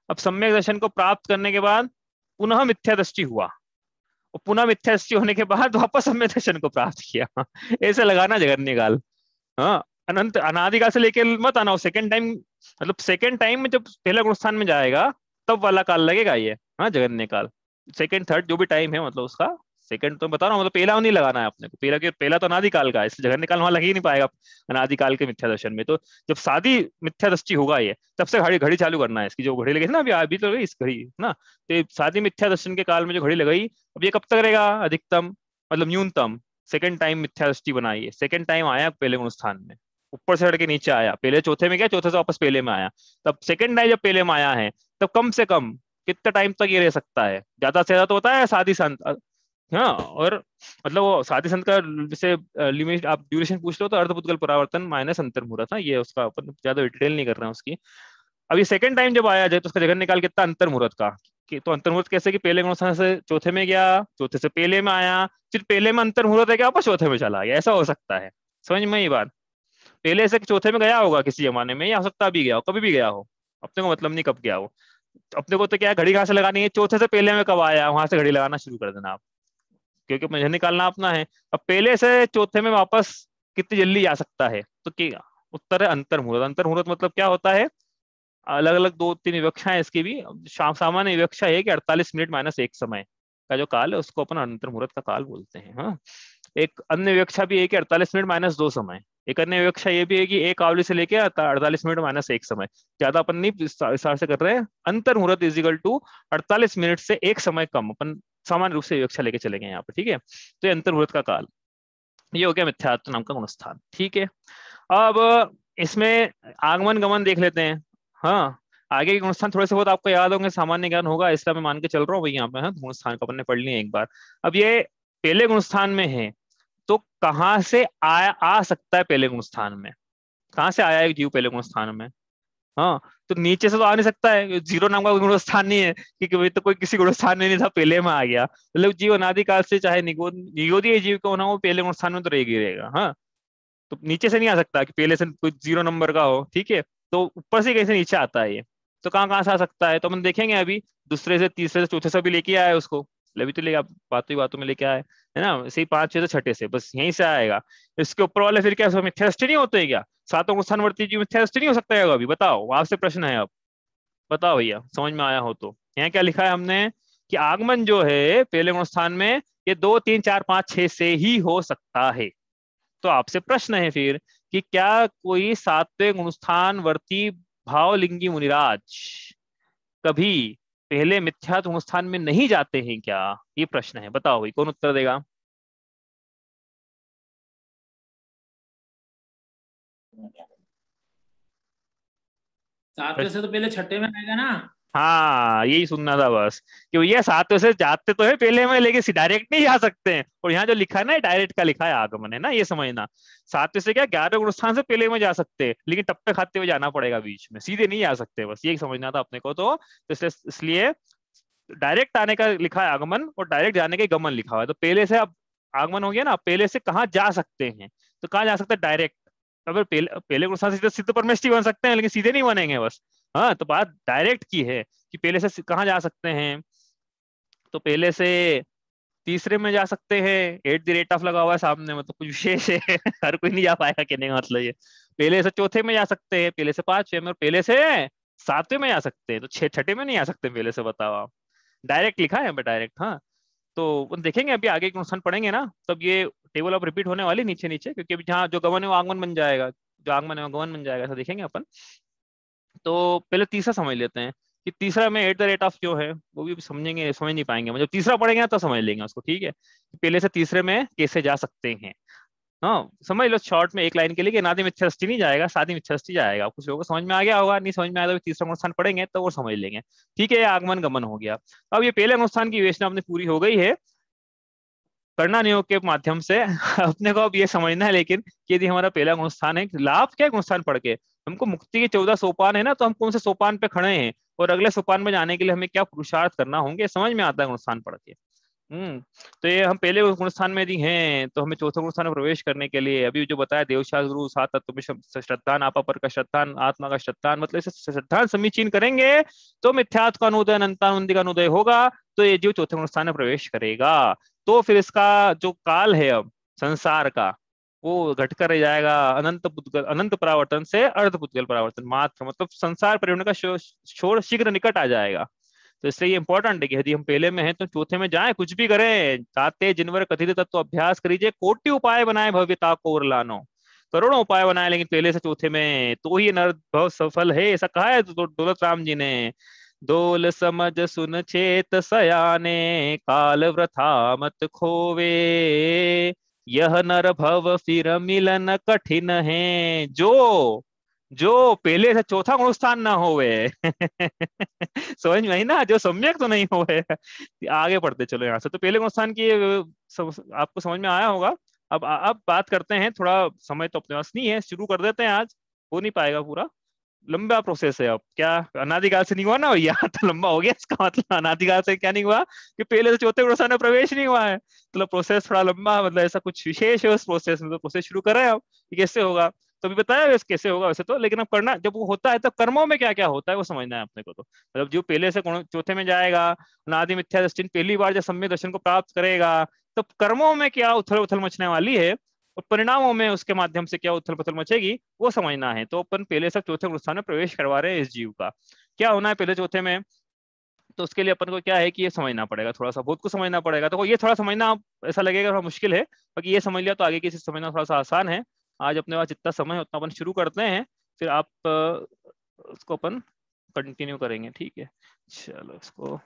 अब सम्यक दर्शन को प्राप्त करने के बाद पुनः मिथ्या दृष्टि हुआ, और पुनः मिथ्या दृष्टि होने के बाद वापस सम्यक दर्शन को प्राप्त किया। ऐसे लगाना जगन्य काल। हाँ, अनंत अनादिकाल से लेके मत आना, सेकंड टाइम मतलब सेकंड टाइम में जब पहला गुण स्थान में जाएगा तब वाला काल लगेगा ये। हाँ, जगन्य काल सेकंड थर्ड जो भी टाइम है मतलब उसका सेकंड तो बता रहा हूँ, मतलब पहला नहीं लगाना है अपने को, पहला तो अनादिकाल का है, इसलिए जगन निकाल वहां लग ही नहीं पाएगा अनादिकाल के मिथ्या दर्शन में। तो जब शादी मिथ्या दृष्टि होगा ये, तब से घड़ी घड़ी चालू करना है इसकी, जो घड़ी लगी थी ना अभी अभी तो लगी इस घड़ी ना, तो ये शादी मिथ्या दर्शन के काल में जो घड़ी लगाई, अब ये कब तक रहेगा, अधिकतम मतलब न्यूनतम सेकंड टाइम मिथ्या दृष्टि बनाई है, सेकंड टाइम आया पहले गुण स्थान में, ऊपर से हट के नीचे आया, पहले चौथे में गया, चौथे से वापस पहले में आया, तब सेकंड टाइम जब पहले में आया है, तब कम से कम कितना टाइम तक ये रह सकता है, ज्यादा से ज्यादा तो होता है साधी संत। हाँ, और मतलब वो साधी संत का जैसे लिमिट आप ड्यूरेशन पूछ लो तो अर्धपुद्गल परावर्तन माइनस अंतर्मुहूर्त था, ये उसका अपन ज्यादा डिटेल नहीं कर रहे हैं उसकी। अब ये सेकंड टाइम जब आया जाए तो उसका जगन निकाल कितना अंतर्मुहूर्त का, कि तो अंतर्मुहूर्त कैसे कि पहले गुण स्थान से चौथे में गया, चौथे से पहले में आया, फिर पहले में अंतर्मुहूर्त है क्या वापस चौथे में चला गया, ऐसा हो सकता है। समझ में ये बात, पहले से चौथे में गया होगा किसी जमाने में, या हो सकता है अभी गया हो, कभी भी गया हो, अपने को मतलब नहीं कब गया हो। तो अपने को तो क्या है, घड़ी कहाँ से लगानी है, चौथे से पहले में कब आया वहां से घड़ी लगाना शुरू कर देना आप, क्योंकि मुझे निकालना अपना है। अब पहले से चौथे में वापस कितनी जल्दी आ सकता है, तो क्या उत्तर है अंतर्मुहूर्त। अंतर्मुहूर्त मतलब क्या होता है, अलग अलग दो तीन विवक्षाएं इसकी भी, सामान्य विवक्षा है कि 48 मिनट माइनस एक समय का जो काल है उसको अपन अंतर्मुहूर्त का काल बोलते हैं। हाँ, एक अन्य विवक्षा भी है कि 48 मिनट माइनस दो समय, एक अन्य विवक्षा ये भी है कि एक आवली से लेके 48 मिनट माइनस एक समय, ज्यादा अपन नहीं विस्तार से कर रहे हैं। अंतर्मुहूर्त इज इक्वल टू 48 मिनट से एक समय कम, अपन सामान्य रूप से विवक्षा लेके चलेंगे यहाँ पे, ठीक है। तो ये अंतर्मुहूर्त का काल, ये हो गया मिथ्यात्व नाम का गुणस्थान, ठीक है। अब इसमें आगमन गमन देख लेते हैं। हाँ, आगे के गुणस्थान थोड़े से बहुत आपको याद होंगे, सामान्य ज्ञान होगा, इसलिए मैं मान के चल रहा हूँ भाई यहाँ पे। हाँ, गुणस्थान का अपन ने पढ़ लिया एक बार। अब ये पहले गुणस्थान में है, तो कहाँ से आ सकता है पहले गुणस्थान में, कहाँ से आया एक जीव पहले गुणस्थान में। हाँ, तो नीचे से तो आ नहीं सकता है, जीरो नाम का कोई गुणस्थान नहीं है, क्योंकि वही तो कोई किसी गुणस्थान में नहीं था, पहले में आ गया, मतलब जीव अनादिकाल से चाहे निगोदीय जीव को होना, वो पहले गुणस्थान में तो रहेगा ही रहेगा। हाँ, तो नीचे से नहीं आ सकता कि पहले से कोई जीरो नंबर का हो, ठीक है। तो ऊपर से कैसे नीचे आता है ये, तो कहाँ कहाँ से आ सकता है, तो हम देखेंगे अभी दूसरे से तीसरे से चौथे से भी लेके आया है उसको, अभी तो लेके बातों ही बातों में लेके आए है ना, ऐसे ही पांच छह से छठे से बस यहीं से आएगा। इसके ऊपर वाले फिर क्या मिथ्यादृष्टि नहीं होते क्या, सातों स्थानवर्ती जीव मिथ्यादृष्टि नहीं हो सकता है अभी, बताओ आपसे प्रश्न है अब, बताओ भैया समझ में आया हो तो। यहाँ क्या लिखा है हमने कि आगमन जो है पहले गुण स्थान में, ये दो तीन चार पांच छह से ही हो सकता है। तो आपसे प्रश्न है फिर कि क्या कोई सातवें गुणस्थान वर्ती भावलिंगी मुनिराज कभी पहले मिथ्यात्व गुणस्थान में नहीं जाते हैं क्या, ये प्रश्न है, बताओ भाई कौन उत्तर देगा। सातवें से तो पहले छठे में आएगा ना। हाँ, यही सुनना था बस, कि भैया सातवें से जाते तो है पहले में, लेकिन डायरेक्ट नहीं जा सकते हैं, और यहाँ जो लिखा है ना डायरेक्ट का लिखा है आगमन, है ना, ये समझना। सातवें से क्या 11 गुण स्थान से पहले में जा सकते हैं, लेकिन टप्पे खाते हुए जाना पड़ेगा बीच में, सीधे नहीं जा सकते, बस यही समझना था अपने को। तो इसलिए डायरेक्ट आने का लिखा है आगमन, और डायरेक्ट जाने का गमन लिखा हुआ है, तो पहले से अब आगमन हो गया ना, पहले से कहाँ जा सकते हैं, तो कहाँ जा सकते हैं डायरेक्ट। अगर पहले पहले गुण स्थान से सीधे सिद्ध परमेष्ठी बन सकते हैं, लेकिन सीधे नहीं बनेंगे बस। हाँ, तो बात डायरेक्ट की है कि पहले से कहाँ जा सकते हैं, तो पहले से तीसरे में जा सकते हैं, एट द रेट ऑफ लगा हुआ है सामने, मतलब कुछ विशेष है हर कोई नहीं जा पाएगा कहने का मतलब ये। पहले से चौथे में जा सकते हैं, पहले से पांचवें में, और पहले से सातवें में जा सकते हैं, तो छठे में नहीं आ सकते पहले से, बताओ आप। डायरेक्ट लिखा है यहाँ पे, डायरेक्ट। हाँ, तो देखेंगे अभी आगे के नुकसान पढ़ेंगे ना, तब ये टेबल अब रिपीट होने वाली नीचे नीचे, क्योंकि अभी जहाँ जो गमन है वो आगमन बन जाएगा, जो आगमन है वो गमन बन जाएगा, ऐसा देखेंगे अपन। तो पहले तीसरा समझ लेते हैं कि तीसरा में एट द रेट ऑफ क्यों है, वो भी समझेंगे, समझ नहीं पाएंगे, मतलब तीसरा पढ़ेंगे ना तो समझ लेंगे उसको, ठीक है। पहले से तीसरे में कैसे जा सकते हैं। हाँ, समझ लो शॉर्ट में एक लाइन के लिए कि अनादि मिथ्यादृष्टि नहीं जाएगा, सादी मिथ्यादृष्टि जाएगा। कुछ लोगों को समझ में आ गया होगा, नहीं समझ में आया तो तीसरा अनुष्ठान पढ़ेंगे तो वो समझ लेंगे, ठीक है। आगमन गमन हो गया। अब ये पहले अनुष्ठान की विवेचना अपनी पूरी हो गई है करना नियोग के माध्यम से अपने को अब ये समझना है लेकिन कि यदि हमारा पहला गुणस्थान है, लाभ क्या है गुणस्थान पढ़ के, हमको मुक्ति के 14 सोपान है ना, तो हम कौन से सोपान पे खड़े हैं, और अगले सोपान में जाने के लिए हमें क्या पुरुषार्थ करना होंगे, समझ में आता है गुणस्थान पढ़ के। तो ये हम पहले गुणस्थान में यदि हैं, तो हमें चौथे गुणस्थान में प्रवेश करने के लिए अभी जो बताया देवशास्त्र गुरु सात तत्व में श्रद्धान, आपा पर का श्रद्धान, आत्मा का श्रद्धान, मतलब इसे श्रद्धान समीचीन करेंगे तो मिथ्यात्व का अनुदय, अनंतानुंदी का अनुदय होगा, तो ये जीव चौथे गुणस्थान में प्रवेश करेगा। तो फिर इसका जो काल है अब संसार का, वो घटकर रह जाएगा अनंत पुद्गल, अनंत परावर्तन से अर्ध पुद्गल परावर्तन मात्र, मतलब संसार परिवर्तन का शोर शीघ्र निकट आ जाएगा। तो इसलिए ये इंपॉर्टेंट है कि यदि हम पहले में हैं तो चौथे में जाएं, कुछ भी करें, ताते जिनवर कथित तत्व अभ्यास करीजिए, कोटि उपाय बनाए भव्यता को और लानो, करोड़ों उपाय बनाए, लेकिन पहले से चौथे में तो ही नर बहुत सफल है, ऐसा कहा है दौलत राम जी ने। दोल समझ सुन चेत सयाने, काल वृथा मत खोवे, यह नर भव फिर मिलन कठिन है, जो जो पहले से चौथा गुण स्थान ना होवे। समझ में आई ना, जो सम्यक तो नहीं होवे। आगे पढ़ते चलो यहाँ से, तो पहले गुण स्थान की आपको समझ में आया होगा। अब बात करते हैं, थोड़ा समय तो अपने पास नहीं है, शुरू कर देते हैं आज, हो नहीं पाएगा पूरा, लंबा प्रोसेस है। अब क्या अनादिकाल से नहीं हुआ ना भैया, तो लंबा हो गया इसका मतलब। अनादिकाल से क्या नहीं हुआ कि पहले से चौथे गुण स्थान में प्रवेश नहीं हुआ है, मतलब प्रोसेस थोड़ा लंबा, मतलब ऐसा कुछ विशेष है उस प्रोसेस में, तो प्रोसेस शुरू कर रहे हैं अब कि कैसे होगा। तो अभी बताया वैसे कैसे होगा वैसे तो, लेकिन अब करना जब वो होता है तो कर्मों में क्या क्या होता है वो समझना है अपने को। तो मतलब जो पहले से चौथे में जाएगा, अनादि मिथ्या दृष्टि पहली बार जब सम्यक दर्शन को प्राप्त करेगा, तो कर्मों में क्या उथल उथल मचने वाली है और परिणामों में उसके माध्यम से क्या उथल पुथल मचेगी वो समझना है। तो अपन पहले से चौथे गुण स्थान में प्रवेश करवा रहे हैं इस जीव का, क्या होना है पहले चौथे में, तो उसके लिए अपन को क्या है कि ये समझना पड़ेगा, थोड़ा सा बहुत कुछ समझना पड़ेगा। तो ये थोड़ा समझना ऐसा लगेगा थोड़ा मुश्किल है, बाकी ये समझ लिया तो आगे की चीज समझना थोड़ा सा आसान है। आज अपने पास जितना समय है उतना अपन शुरू करते हैं, फिर आप उसको अपन कंटिन्यू करेंगे, ठीक है। चलो इसको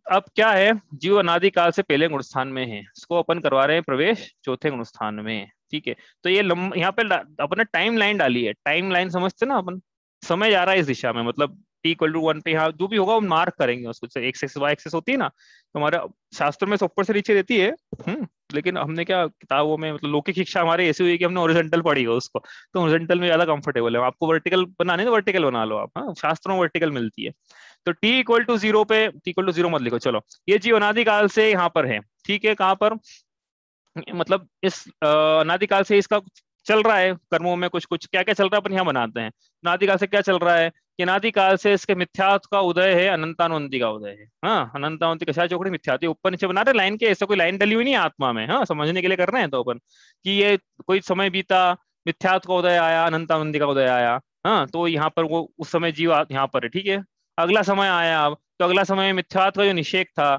अब क्या है, जीव अनादि काल से पहले गुण स्थान में है, इसको अपन करवा रहे हैं प्रवेश चौथे गुण स्थान में, ठीक है। तो ये यहाँ पे अपन ने टाइम लाइन डाली है, टाइम लाइन समझते ना अपन, समय जा रहा है इस दिशा में, मतलब t=1 पे यहाँ जो भी होगा वो मार्क करेंगे उसको, एक्स एक्स वाई एक्सेस होती है ना, तो हमारे शास्त्र में से ऊपर से नीचे रहती है। लेकिन हमने क्या किताबों में, मतलब लौकिक शिक्षा हमारी ऐसी हुई कि हमने ओरिजेंटल पढ़ी हो उसको, तो ओरिजेंटल में ज्यादा कंफर्टेबल है। आपको वर्टिकल बनाने तो वर्टिकल बना लो आप, हाँ शास्त्रों में वर्टिकल मिलती है। तो t=0 पे, t=0 मत लिखो, चलो ये जीव अनादिकाल से यहाँ पर है, ठीक है। कहाँ पर, मतलब इस अनादिकाल से इसका चल रहा है कर्मों में कुछ कुछ, क्या क्या चल रहा है अपन यहाँ बनाते हैं। अनादिकाल से क्या चल रहा है कि अनादिकाल से इसके मिथ्यात्व का उदय है, अनंतानुवंती का उदय है। हाँ अनंतानुवंती कषाय चौकड़ी मिथ्यात्व, ऊपर नीचे बना रहे लाइन के, ऐसा कोई लाइन डली हुई नहीं है आत्मा में, हाँ समझने के लिए कर रहे हैं तो अपन कि ये कोई समय बीता, मिथ्यात्व का उदय आया, अनंतानुवंती का उदय आया, हाँ तो यहाँ पर वो उस समय जीव यहाँ पर है, ठीक है। अगला समय आया, अब तो अगला समय मिथ्यात्व का जो निषेध था,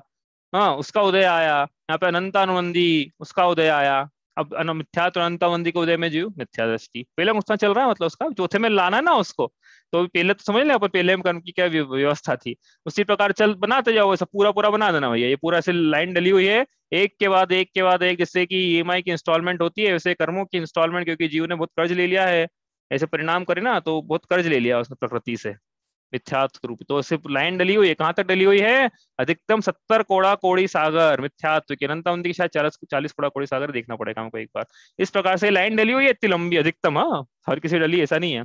हाँ उसका उदय आया, यहाँ पे अनंतानुबंधी उसका उदय आया। अब मिथ्यात्व अनंतानुबंधी के उदय में जीव मिथ्या दृष्टि, पहले मुस्तान चल रहा है, मतलब उसका चौथे में लाना है ना उसको, तो पहले तो समझ लें अपन पहले में कर्म की क्या व्यवस्था थी, उसी प्रकार चल बनाते जाओ, ऐसा पूरा पूरा बना देना भैया, ये पूरा ऐसे लाइन डली हुई है, एक के बाद एक के बाद एक, जैसे कि ईएमआई की इंस्टॉलमेंट होती है वैसे कर्मों की इंस्टॉलमेंट, क्योंकि जीव ने बहुत कर्ज ले लिया है, ऐसे परिणाम करे ना तो बहुत कर्ज ले लिया उसने प्रकृति से, मिथ्यात्व रूप। तो सिर्फ लाइन डली हुई है, कहाँ तक डली हुई है, अधिकतम 70 कोड़ा कोड़ी सागर मिथ्यात्व की, अनंतावंती की शायद 40 कोड़ा कोड़ी सागर, देखना पड़ेगा हमको एक बार। इस प्रकार से लाइन डली हुई है इतनी लंबी, अधिकतम, हाँ हर किसी डली ऐसा नहीं है,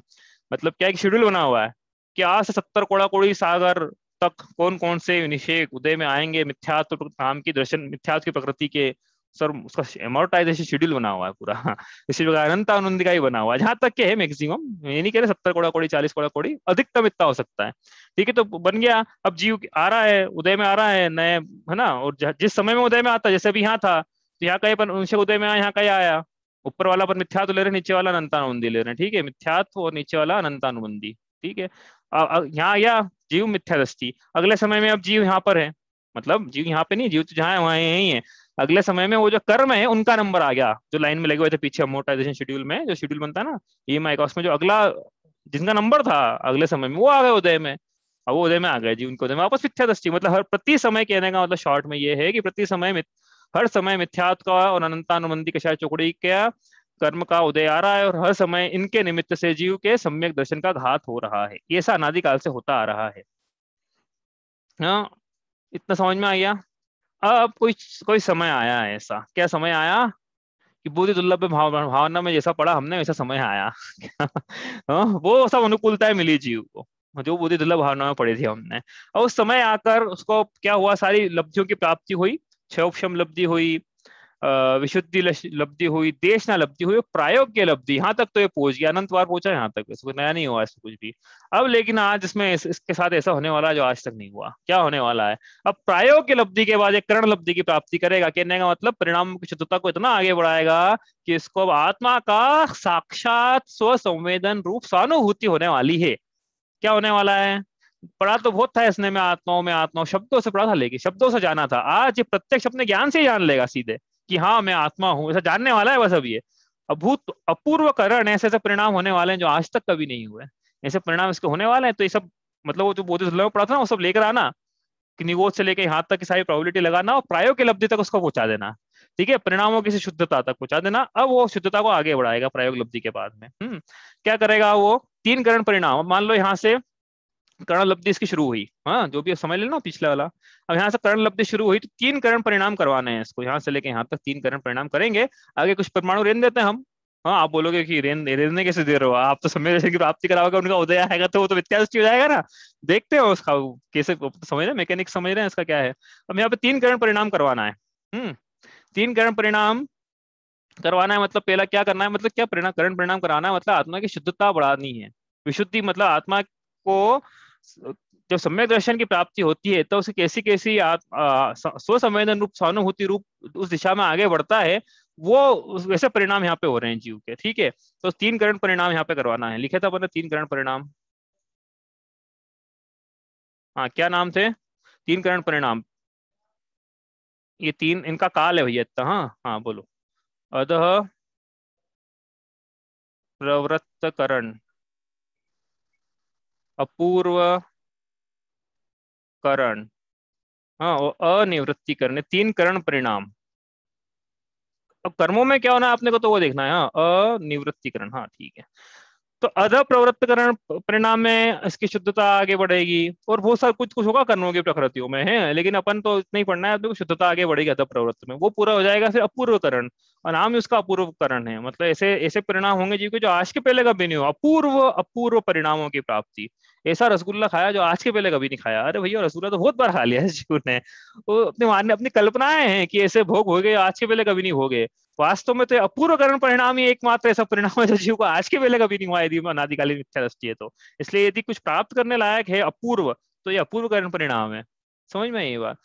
मतलब क्या एक शेड्यूल बना हुआ है कि आज से 70 कोड़ा कोड़ी सागर तक कौन कौन से निषेध उदय में आएंगे, मिथ्यात्व नाम की दर्शन, मिथ्यात्व की प्रकृति के सर, उसका एमोर्टाइजेशन शेड्यूल बना हुआ है पूरा। इसी प्रकार अनंत आनंद का ही बना हुआ है, जहां तक के है मैक्सिमम, ये नहीं कह रहे 70 कोड़ा कोड़ी 40 कोड़ा कोड़ी, अधिकतम इतना हो सकता है, ठीक है। तो बन गया, अब जीव आ रहा है, उदय में आ रहा है नए, है ना, और जिस समय में उदय में आता है, जैसे अभी यहाँ था तो यहाँ कहीं पर उनसे उदय में आया, यहाँ कहीं आया, ऊपर वाला पर मिथ्यात्व ले रहे हैं, नीचे वाला अनंतानुबंधी ले रहे हैं, ठीक है, मिथ्यात्व और नीचे वाला अनंतानुबंधी, ठीक है। यहाँ आया जीव मिथ्या दृष्टि, अगले समय में अब जीव यहाँ पर है, मतलब जीव यहाँ पे नहीं, जीव तो जहाँ है वहाँ यही है, अगले समय में वो जो कर्म है उनका नंबर आ गया, जो लाइन में लगे हुए थे पीछे अमोर्टाइजेशन शेड्यूल में, जो शेड्यूल बनता है ना ईएमआई का, उसमें जो अगला जिनका नंबर था अगले समय में वो आ गए उदय में, अब वो उदय में आ गए जी, उनको उदय में वापस मिथ्या दृष्टि, मतलब हर प्रति समय कहने का मतलब शॉर्ट में ये है कि प्रति समय हर समय मिथ्यात्व का और अनंतानुबंधी के शायद चौकड़ी का कर्म का उदय आ रहा है, और हर समय इनके निमित्त से जीव के सम्यक दर्शन का घात हो रहा है, ये ऐसा अनादिकाल से होता आ रहा है। हाँ इतना समझ में आ गया। अब कोई कोई समय आया है, ऐसा क्या समय आया कि बुद्धि दुर्लभ भावना में जैसा पड़ा हमने वैसा समय आया। हाँ, वो सब अनुकूलताएं मिली जीव को, जो बुद्धि दुर्लभ भावना में पड़ी थी हमने, और उस समय आकर उसको क्या हुआ, सारी लब्धियों की प्राप्ति हुई, क्षयोक्षम लब्धि हुई, विशुद्धि लब्धि हुई, देशना लब्धि हुई, प्रायोग्य लब्धि, यहाँ तक तो ये पहुंच गया, अनंत बार पहुंचा यहाँ तक, इसको नया नहीं हुआ इसमें कुछ भी। अब लेकिन आज इसमें इसके साथ ऐसा होने वाला है जो आज तक नहीं हुआ, क्या होने वाला है, अब प्रायोग्य लब्धि के बाद एक करण लब्धि की प्राप्ति करेगा, कहने का मतलब परिणाम की शुद्धता को इतना आगे बढ़ाएगा कि इसको अब आत्मा का साक्षात स्व संवेदन रूप स्वानुभूति होने वाली है। क्या होने वाला है? पढ़ा तो बहुत था इसने में आत्माओं शब्दों से पढ़ा था, लेकिन शब्दों से जाना था। आज ये प्रत्यक्ष अपने ज्ञान से ही जान लेगा सीधे कि हाँ मैं आत्मा हूँ, ऐसा जानने वाला है बस। अब ये अभूत अपूर्व करण, ऐसे ऐसे परिणाम होने वाले हैं जो आज तक कभी नहीं हुए। ऐसे परिणाम इसके होने वाले हैं। तो ये सब मतलब वो जो बोधिसत्व में पढ़ा था ना, वो सब लेकर आना, कि निगोद से लेके यहाँ तक की सारी प्रोबेबिलिटी लगाना और प्रायोग की लब्धि तक उसको पहुंचा देना। ठीक है, परिणामों की शुद्धता तक पहुंचा देना। अब वो शुद्धता को आगे बढ़ाएगा प्रायोग लब्धि के बाद में। क्या करेगा वो? तीन करण परिणाम। अब मान लो यहाँ से करण लब्धि इसकी शुरू हुई, हाँ जो भी समझ लेना पिछले वाला। अब यहाँ से करण लब्धि शुरू हुई तो तीन करण परिणाम करवाने हैं इसको, यहाँ से लेके यहाँ तक तीन करण परिणाम करेंगे। आगे कुछ परमाणु रेन देते हैं हम। हाँ आप बोलोगे कि रेन रेनने कैसे दे रहे हो आप, तो समय दर्शन की प्राप्ति कराओगे, उनका उदय आएगा तो वो तो मिथ्या दृष्टि हो जाएगा ना। देखते हो उसका कैसे समझ रहे हैं, मैकेनिक्स समझ रहे हैं इसका क्या है। अब यहाँ पे तीन करण परिणाम करवाना है। तीन करण परिणाम करवाना है मतलब पहला क्या करना है, मतलब क्या परिणाम करण परिणाम कराना है, मतलब आत्मा की शुद्धता बढ़ानी है। विशुद्धि मतलब आत्मा को जब सम्यक दर्शन की प्राप्ति होती है तो उसे कैसी कैसी स्वसंवेदन रूप सहानुभूति रूप उस दिशा में आगे बढ़ता है, वो वैसे परिणाम यहाँ पे हो रहे हैं जीव के। ठीक है, तो तीन करण परिणाम यहाँ पे करवाना है। लिखे था अपने तीन करण परिणाम। हाँ क्या नाम थे तीन करण परिणाम? ये तीन इनका काल है भैया इतना। हाँ हाँ बोलो। अतः प्रवृत्तकरण, अपूर्व करण, हाँ और अनिवृत्तिकरण, तीन करण परिणाम। अब कर्मों में क्या होना है आपने को तो वो देखना है। हाँ अनिवृत्तिकरण, हाँ ठीक है। तो अध प्रवृत्तकरण परिणाम में इसकी शुद्धता आगे बढ़ेगी, और बहुत सारा कुछ कुछ होगा कर्मों की प्रकृतियों में है, लेकिन अपन तो इतना ही पढ़ना है अपने को। शुद्धता आगे बढ़ेगी अध प्रवृत्त में, वो पूरा हो जाएगा फिर अपूर्वकरण, और नाम ही उसका अपूर्वकरण है। मतलब ऐसे ऐसे परिणाम होंगे जीव के जो आज के पहले कभी नहीं हो। अपूर्व अपूर्व परिणामों की प्राप्ति। ऐसा रसगुल्ला खाया जो आज के पहले कभी नहीं खाया। अरे भैया रसगुल्ला तो बहुत बार खा लिया है जीव ने। वो अपने मानने अपनी कल्पनाएं हैं कि ऐसे भोग हो गए आज के पहले कभी नहीं हो गए। वास्तव में तो अपूर्वकरण परिणाम ही एकमात्र ऐसा परिणाम है जो जीव को आज के पहले कभी नहीं हुआ, यदि अनादिकालीन मिथ्या दृष्टि है तो। इसलिए यदि कुछ प्राप्त करने लायक है अपूर्व, तो ये अपूर्वकरण परिणाम है। समझ में आई ये बात?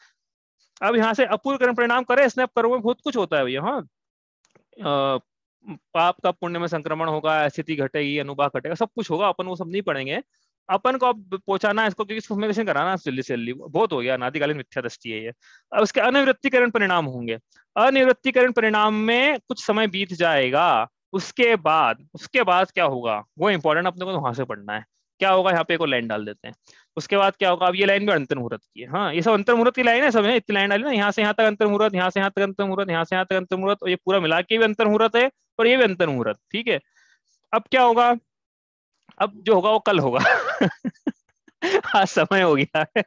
अब यहाँ से अपूर्वकरण परिणाम करे इसने, अब कर्म में बहुत कुछ होता है भैया। हाँ पाप का पुण्य में संक्रमण होगा, स्थिति घटेगी, अनुभाग घटेगा, सब कुछ होगा। अपन वो सब नहीं पढ़ेंगे। अपन को अब पहुंचाना है इसको, क्योंकि इसको फॉर्मेशन कराना है जल्दी से जल्दी, बहुत हो गया अनादिकालीन मिथ्या दृष्टि है ये। अब उसके अनिवृत्तिकरण परिणाम होंगे। अनिवृत्तिकरण परिणाम में कुछ समय बीत जाएगा, उसके बाद क्या होगा वो इंपॉर्टेंट अपने को वहां से पढ़ना है। क्या होगा यहाँ पे एक और लाइन डाल देते हैं। उसके बाद क्या होगा, अब ये लाइन भी अंतर मुहूर्त की है। हाँ ये सब अंतर मुहूर्त की लाइन है सब है, इतनी लाइन डाली ना, यहाँ से यहाँ तक अंतर मुहूर्त, यहाँ से यहाँ तक अंतर मुहूर्त, यहाँ से यहाँ तक अंतर मुहूर्त, और ये पूरा मिला के भी अंतर मुहूर्त है, और ये भी अंतर मुहूर्त। ठीक है, अब क्या होगा, अब जो होगा वो कल होगा। आज समय हो गया है।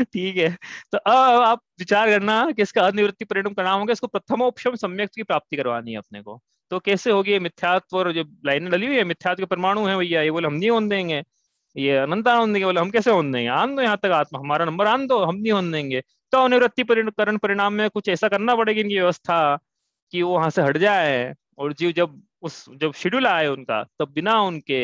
ठीक है, तो अब आप विचार करना कि इसका अनिवृत्ति परिणाम का नाम होगा, इसको प्रथमोपशम सम्यक की प्राप्ति करवानी है अपने को। तो कैसे होगी ये मिथ्यात्व, और जो लाइनें डली हुई है मिथ्यात्व के परमाणु है भैया, ये बोले हम नहीं होने देंगे। ये अनंत आनंद देंगे, बोले हम कैसे होने देंगे, आन दो यहाँ तक आत्मा, हमारा नंबर आन दो, हम नहीं होने देंगे। तो अनिवृत्ति करण परिणाम में कुछ ऐसा करना पड़ेगी इनकी व्यवस्था कि वो वहां से हट जाए, और जीव जब शेड्यूल आए उनका, तब बिना उनके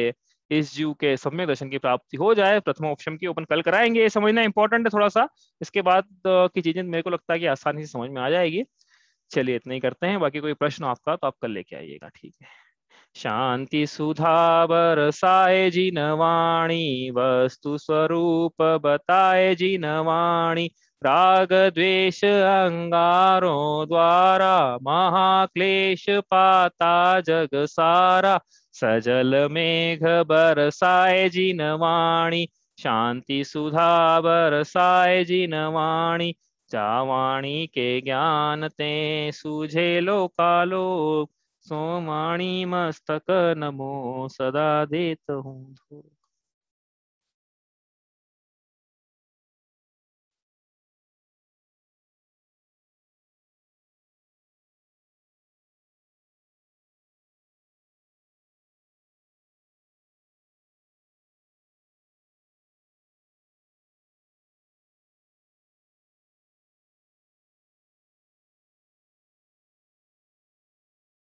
इस जीव के सम्यक दर्शन की प्राप्ति हो जाए। प्रथम ऑप्शन की ओपन कल कराएंगे, ये समझना इंपॉर्टेंट है थोड़ा सा। इसके बाद की चीजें मेरे को लगता है कि आसानी से समझ में आ जाएगी। चलिए इतना ही करते हैं, बाकी कोई प्रश्न आपका तो आप कल लेके आइएगा। ठीक है। शांति सुधा बरसाए जिन वाणी, वस्तु स्वरूप बताए जिन वाणी, राग द्वेष अंगारों द्वारा, महाक्लेश पाता जग सारा, सजल मेघ बरसाए जिन वाणी, शांति सुधा बरसाए जिन वाणी, जा वाणी के ज्ञान ते सूझे लोकालोक, सोमाणी मस्तक नमो सदा देत हूँ।